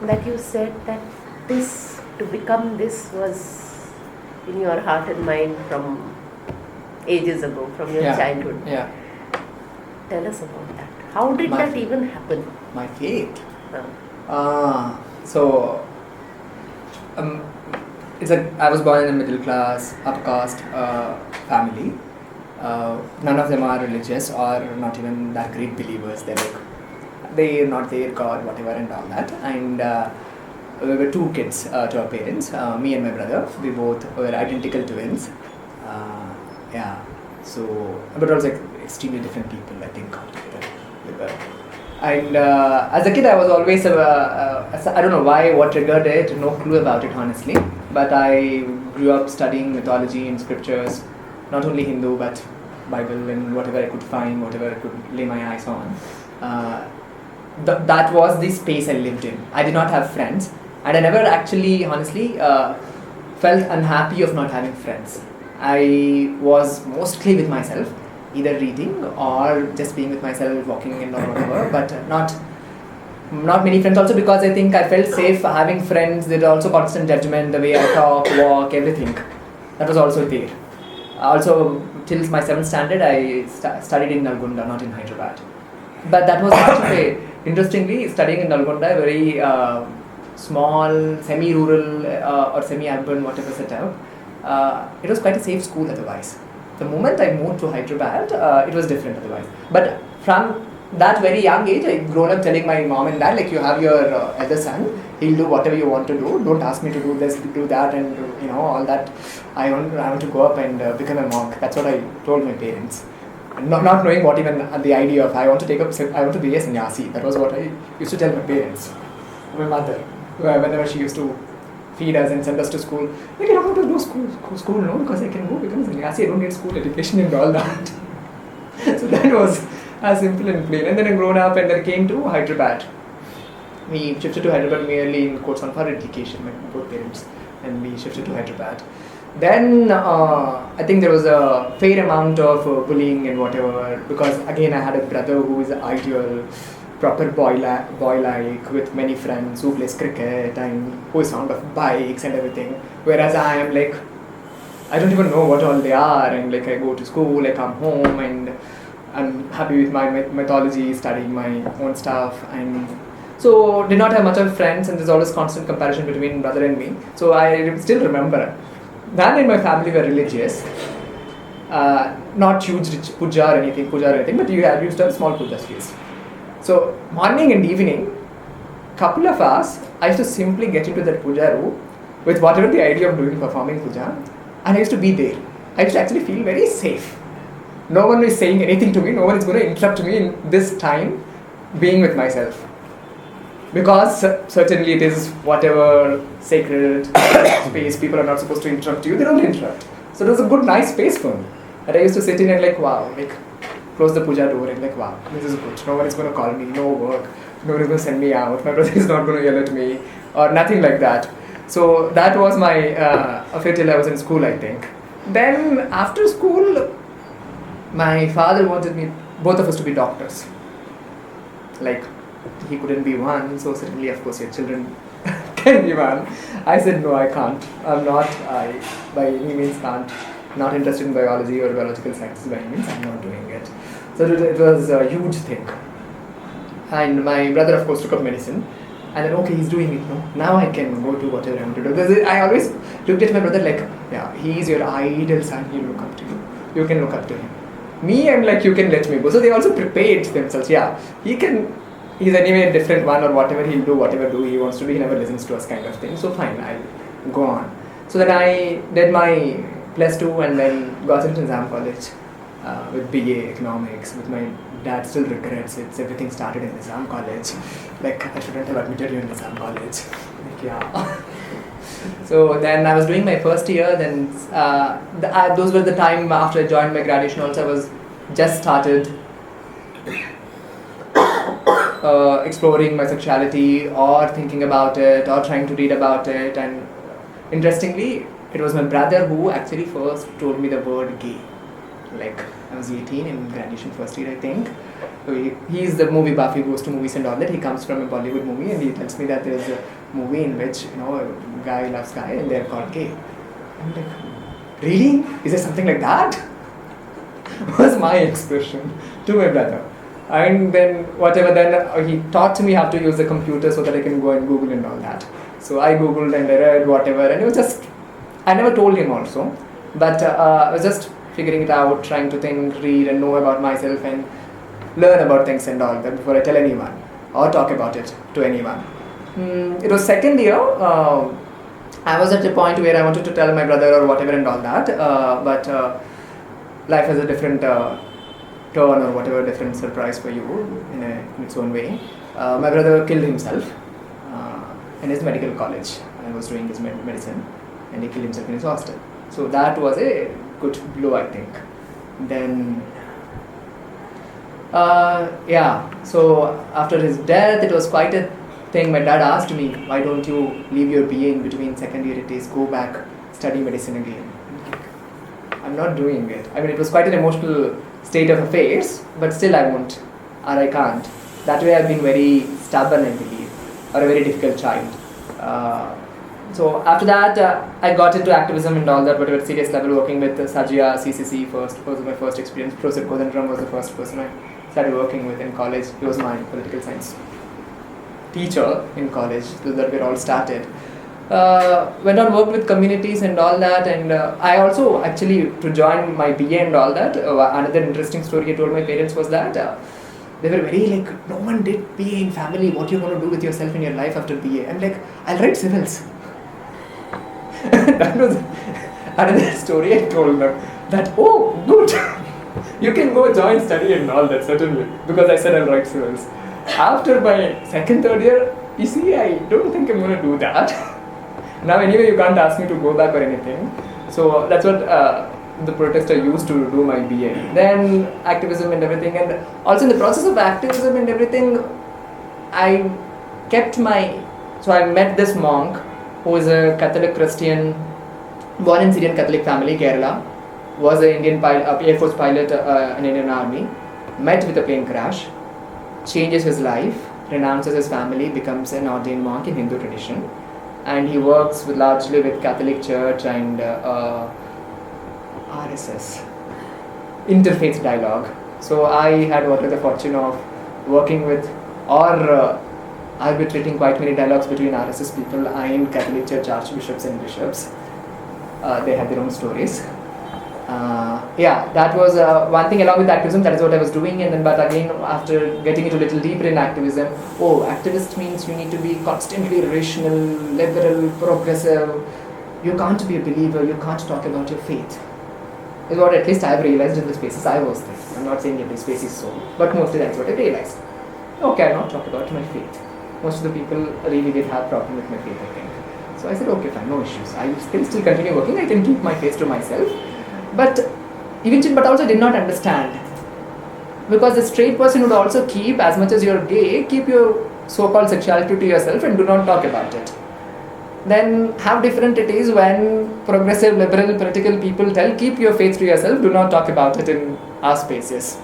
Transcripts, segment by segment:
that you said that this, to become this, was in your heart and mind from ages ago, from your childhood. Yeah. Tell us about that. How did that even happen? My faith. I was born in a middle class, upper caste family. None of them are religious or not even that great believers. They're not their God, whatever, and all that. And we were two kids to our parents, me and my brother. We both were identical twins. But also extremely different people, I think, altogether. And as a kid, I was always, I don't know why, what triggered it, no clue about it, honestly. But I grew up studying mythology and scriptures, not only Hindu, but Bible and whatever I could find, whatever I could lay my eyes on. That was the space I lived in. I did not have friends, and I never actually, honestly, felt unhappy of not having friends. I was mostly with myself, either reading or just being with myself, walking in or whatever, but not many friends also, because I think I felt safe having friends. There was also constant judgment, the way I talk, walk, everything. That was also there. Also, till my 7th standard, I studied in Nalgonda, not in Hyderabad. But that was actually, interestingly, studying in Nalgonda, a very small, semi-rural or semi-urban, whatever setup. It was quite a safe school otherwise. The moment I moved to Hyderabad, it was different otherwise. But from that very young age, I grown up telling my mom and dad, like, you have your elder son, he'll do whatever you want to do. Don't ask me to do this, do that, and all that. I want to go up and become a monk. That's what I told my parents. Not knowing what even the idea of I want to be a sannyasi. That was what I used to tell my parents. My mother, whenever she used to feed us and send us to school, like, I don't want to go school, no, because I can go become a sannyasi. I don't get school education and all that. So that was as simple and plain. And then I grown up and then came to Hyderabad. We shifted to Hyderabad merely in quotes on for education, my both parents, and we shifted to Hyderabad. Then I think there was a fair amount of bullying and whatever, because again I had a brother who is ideal, proper boy-like with many friends, who plays cricket and who is fond of bikes and everything. Whereas I am like, I don't even know what all they are, and like I go to school, I come home and I'm happy with my mythology, studying my own stuff, and so did not have much of friends, and there's always constant comparison between brother and me. So I still remember, None in my family were religious, not huge puja or anything, but you used to have small puja space. So morning and evening, couple of hours, I used to simply get into that puja room with whatever the idea of performing puja, and I used to be there. I used to actually feel very safe. No one is saying anything to me, no one is going to interrupt me in this time being with myself. Because certainly it is whatever sacred space, people are not supposed to interrupt you, they don't interrupt. So it was a good, nice space for me. And I used to sit in and like, wow, like close the puja door and like, wow, this is good. No one is going to call me, no work, no one is going to send me out, my brother is not going to yell at me, or nothing like that. So that was my affair till I was in school, I think. Then after school, my father wanted both of us to be doctors. Like, he couldn't be one, so certainly, of course, your children can be one. I said, no, I can't. I by any means can't. Not interested in biology or biological sciences by any means. I'm not doing it. So it was a huge thing. And my brother, of course, took up medicine. And then, okay, he's doing it, no? Now I can go to whatever I want to do. I always looked at my brother like, yeah, he's your ideal son, he'll look up to you. You can look up to him. Me, I'm like, you can let me go. So they also prepared themselves. Yeah, he's anyway a different one, or whatever he'll do, whatever he wants to do, he never listens to us kind of thing. So fine, I'll go on. So then I did my +2 and then got into Nizam College with BA Economics. With my dad still regrets it. Everything started in Nizam College. Like, I shouldn't have admitted you in Nizam College. Like, yeah. So then I was doing my first year. Then those were the time after I joined my graduation. Also, I was just started exploring my sexuality or thinking about it or trying to read about it. And interestingly, it was my brother who actually first told me the word gay. Like, I was 18 in graduation first year, I think. So he's the movie buff, he goes to movies and all that. He comes from a Bollywood movie and he tells me that there is a movie in which, a guy loves guy and they're called gay. I'm like, really? Is there something like that? Was my expression to my brother. And then he taught me how to use the computer so that I can go and Google and all that. So I Googled and I read whatever, and it was just, I never told him also, but I was just figuring it out, trying to think, read and know about myself and learn about things and all that before I tell anyone or talk about it to anyone. It was second year. I was at a point where I wanted to tell my brother or whatever and all that, but life has a different turn or whatever, different surprise for you in its own way. My brother killed himself in his medical college. I was doing his medicine, and he killed himself in his hostel. So that was a good blow, I think. Then, so after his death, it was quite a thing. My dad asked me, why don't you leave your BA in between second year it is, go back, study medicine again. I'm not doing it. I mean, it was quite an emotional state of affairs, but still I won't, or I can't. That way I've been very stubborn, I believe, or a very difficult child. So after that, I got into activism and all that, but at serious level, working with Sajia, CCC first was my first experience. Professor Kodandram was the first person I started working with in college. He was my political science teacher in college, so that we all started. Went on, worked with communities and all that, and I also actually, to join my BA and all that, another interesting story I told my parents was that they were very like, no one did BA in family, what you're going to do with yourself in your life after BA? I'm like, I'll write civils. That was another story I told them, that, oh, good, you can go join study and all that, certainly, because I said I'll write civils. After my second, third year, you see, I don't think I'm going to do that. Now anyway, you can't ask me to go back or anything. So that's what the protest I used to do my BA. Then activism and everything, and also in the process of activism and everything, I kept so I met this monk who is a Catholic Christian, born in Syrian Catholic family, Kerala, was an Indian Air Force pilot in Indian Army, met with a plane crash, changes his life, renounces his family, becomes an ordained monk in Hindu tradition. And he works largely with Catholic Church and RSS, interfaith dialogue. So I had the fortune of working with or arbitrating quite many dialogues between RSS people and Catholic Church archbishops and bishops. They had their own stories. That was one thing along with activism. That is what I was doing, and then but again after getting into a little deeper in activism, activist means you need to be constantly rational, liberal, progressive. You can't be a believer. You can't talk about your faith. Is what at least I have realized in the spaces I was there. I'm not saying every space is so, but mostly that's what I realized. Okay, I'll not talk about my faith. Most of the people really did have problem with my faith, I think. So I said, okay, fine, no issues. I will still continue working. I can keep my faith to myself. But eventually, but also did not understand, because the straight person would also keep, as much as you're gay, keep your so-called sexuality to yourself and do not talk about it. Then how different it is when progressive, liberal, political people tell, keep your faith to yourself, do not talk about it in our spaces.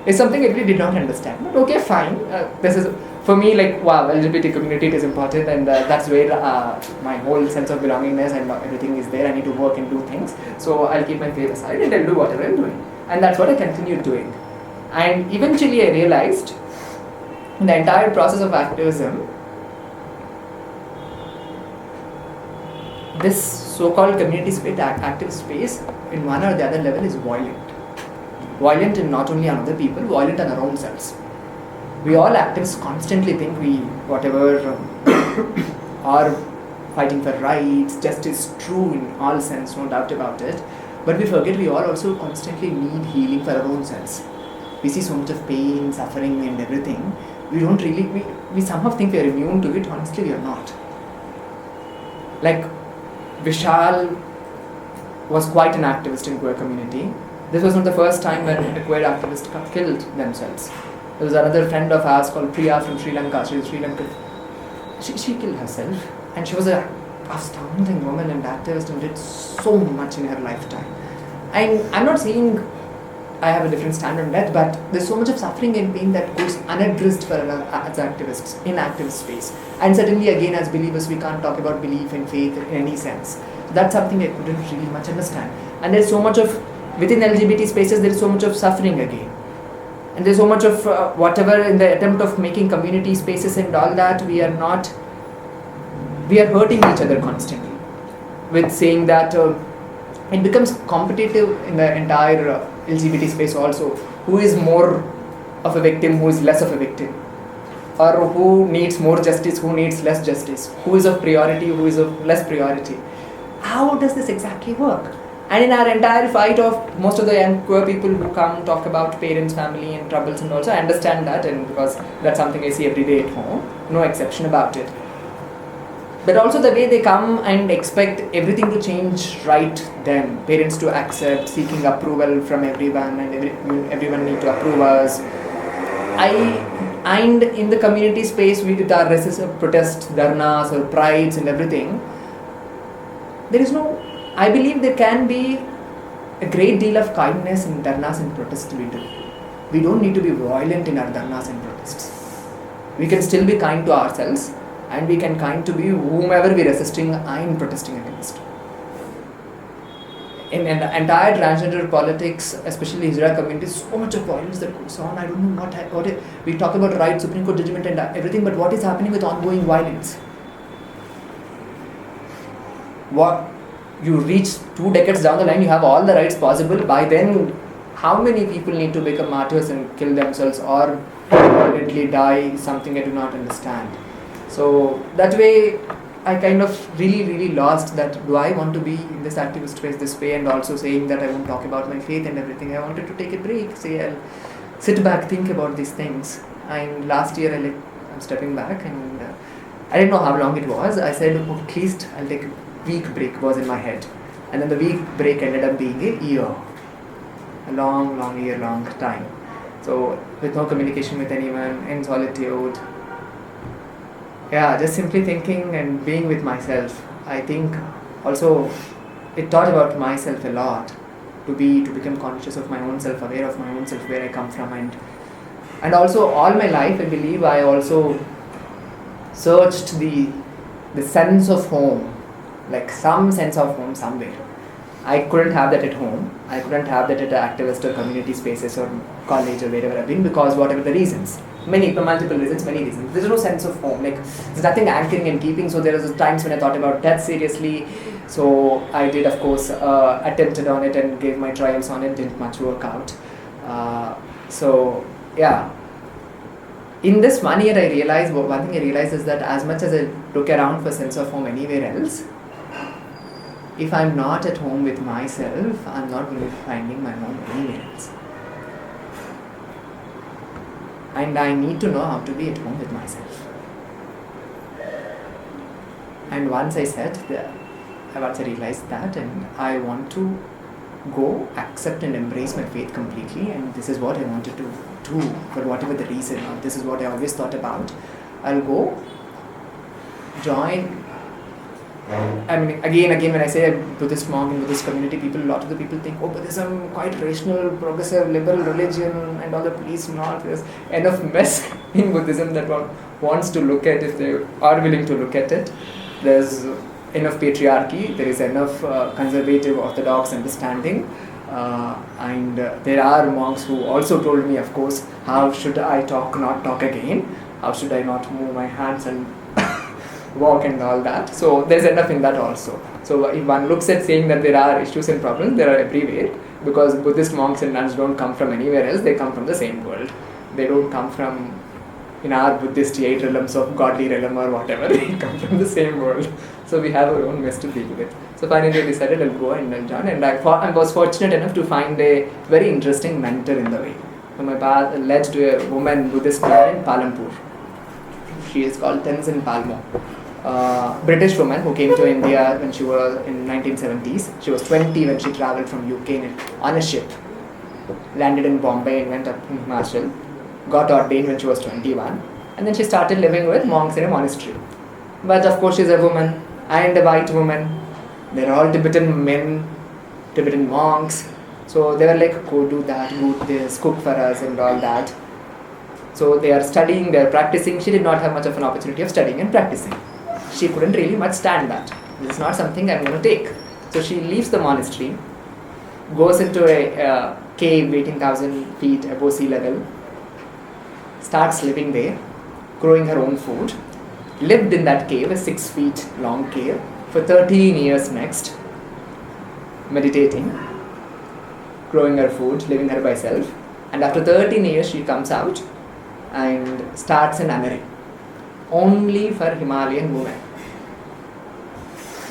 It's something I really did not understand. But okay, fine. This is, for me, like, wow, LGBT community is important, and that's where my whole sense of belongingness and everything is there. I need to work and do things. So I'll keep my faith aside and I'll do whatever I'm doing. And that's what I continued doing. And eventually I realized, in the entire process of activism, this so-called community space, active space, in one or the other level is violent. Violent in not only on other people, violent on our own selves. We all activists constantly think we, are fighting for rights, justice, true in all sense, no doubt about it. But we forget we all also constantly need healing for our own selves. We see so much of pain, suffering and everything. We don't really, we somehow think we are immune to it. Honestly, we are not. Like, Vishal was quite an activist in queer community. This was not the first time when a queer activist killed themselves. There was another friend of ours called Priya from Sri Lanka. She was Sri Lankan. She killed herself, and she was an astounding woman and activist and did so much in her lifetime. And I'm not saying I have a different stand on that, but there's so much of suffering and pain that goes unaddressed for us as activists in activist space. And certainly, again, as believers, we can't talk about belief and faith in any sense. That's something I couldn't really much understand. And there's so much of, within LGBT spaces, there is so much of suffering again. And there's so much of whatever in the attempt of making community spaces and all that, we are hurting each other constantly with saying that it becomes competitive in the entire LGBT space also. Who is more of a victim, who is less of a victim? Or who needs more justice, who needs less justice? Who is of priority, who is of less priority? How does this exactly work? And in our entire fight of most of the young queer people who come talk about parents, family and troubles and also, I understand that, and because that's something I see every day at home, no exception about it. But also the way they come and expect everything to change right then, parents to accept, seeking approval from everyone, and everyone need to approve us. And in the community space, we did our protest, dharnas or prides and everything. There is no, I believe there can be a great deal of kindness in dharnas and protests we do. We don't need to be violent in our dharnas and protests. We can still be kind to ourselves, and we can kind to be whomever we're resisting and protesting against. In the entire transgender politics, especially Israel community, so much of violence that goes on. I don't know what it, we talk about right, Supreme Court judgment and everything, but what is happening with ongoing violence? What you reach 2 decades down the line, you have all the rights possible. By then, how many people need to become martyrs and kill themselves or violently die? Something I do not understand. So that way, I kind of really lost that. Do I want to be in this activist space this way? And also saying that I won't talk about my faith and everything. I wanted to take a break. Say I'll sit back, think about these things. And last year I'm stepping back, and I didn't know how long it was. I said, oh, at least I'll take a week break was in my head. And then the week break ended up being a year. A long year-long time. So with no communication with anyone, in solitude. Yeah, just simply thinking and being with myself. I think also it taught about myself a lot. To become conscious of my own self, aware of my own self, where I come from, and also all my life I believe I also searched the sense of home, like some sense of home somewhere. I couldn't have that at home. I couldn't have that at activist or community spaces or college or wherever I've been, because whatever the reasons, multiple reasons, many reasons. There's no sense of home. Like there's nothing anchoring and keeping. So there was times when I thought about death seriously. So I did, of course, attempted on it and gave my trials on it. Didn't much work out. So yeah. In this 1 year, I realized one thing I realized is that as much as I look around for sense of home anywhere else, if I'm not at home with myself, I'm not going to be finding my home anywhere else. And I need to know how to be at home with myself. And once I realized that, and I want to go accept and embrace my faith completely, and this is what I wanted to do for whatever the reason, or this is what I always thought about. I'll go join. I mean, again, when I say Buddhist monk in Buddhist community, a lot of the people think, oh, Buddhism, quite rational, progressive, liberal religion, and all the police and all. There's enough mess in Buddhism that one wants to look at if they are willing to look at it. There's enough patriarchy, there is enough conservative orthodox understanding, and there are monks who also told me, of course, how should I not talk again? How should I not move my hands and walk and all that. So there's enough in that also. So if one looks at saying that there are issues and problems, there are everywhere, because Buddhist monks and nuns don't come from anywhere else, they come from the same world. They don't come from, in our Buddhist 8 realms of godly realm or whatever, they come from the same world. So we have our own mess to deal with. So finally I decided I'll go and I'll join, and I was fortunate enough to find a very interesting mentor in the way. So my path led to a woman Buddhist in Palampur. She is called Tenzin Palmo. British woman who came to India when she was in 1970s. She was 20 when she travelled from UK on a ship, landed in Bombay and went up in Himachal, got ordained when she was 21, and then she started living with monks in a monastery. But of course she's a woman and a white woman. They're all Tibetan men, Tibetan monks, So they were like, go do that, go do this, cook for us and all that. So they are studying, they are practicing. She did not have much of an opportunity of studying and practicing. She couldn't really much stand that. This is not something I'm going to take. So she leaves the monastery, goes into a cave 18,000 feet above sea level, starts living there, growing her own food, lived in that cave, a 6 feet long cave, for 13 years next, meditating, growing her food, living her by self. And after 13 years she comes out and starts an Anari, only for Himalayan women.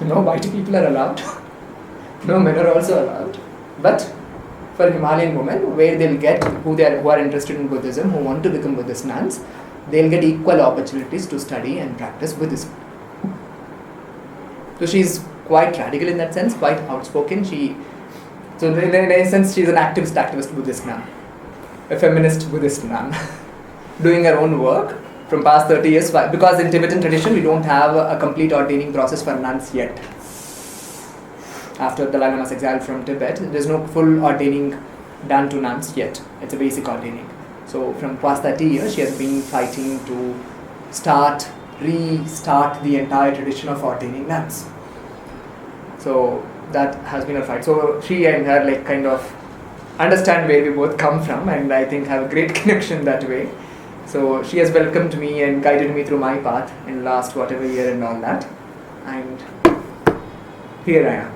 No white people are allowed, no men are also allowed, but for Himalayan women, where they'll get who are interested in Buddhism, who want to become Buddhist nuns, they'll get equal opportunities to study and practice Buddhism. So she's quite radical in that sense, quite outspoken. So in a sense, she's an activist Buddhist nun, a feminist Buddhist nun, doing her own work from past 30 years. Because in Tibetan tradition, we don't have a complete ordaining process for nuns yet. After the Dalai Lama's exile from Tibet, there's no full ordaining done to nuns yet. It's a basic ordaining. So from past 30 years, she has been fighting to restart the entire tradition of ordaining nuns. So that has been a fight. So she and her like kind of understand where we both come from, and I think have a great connection that way. So she has welcomed me and guided me through my path in last whatever year and all that. And here I am.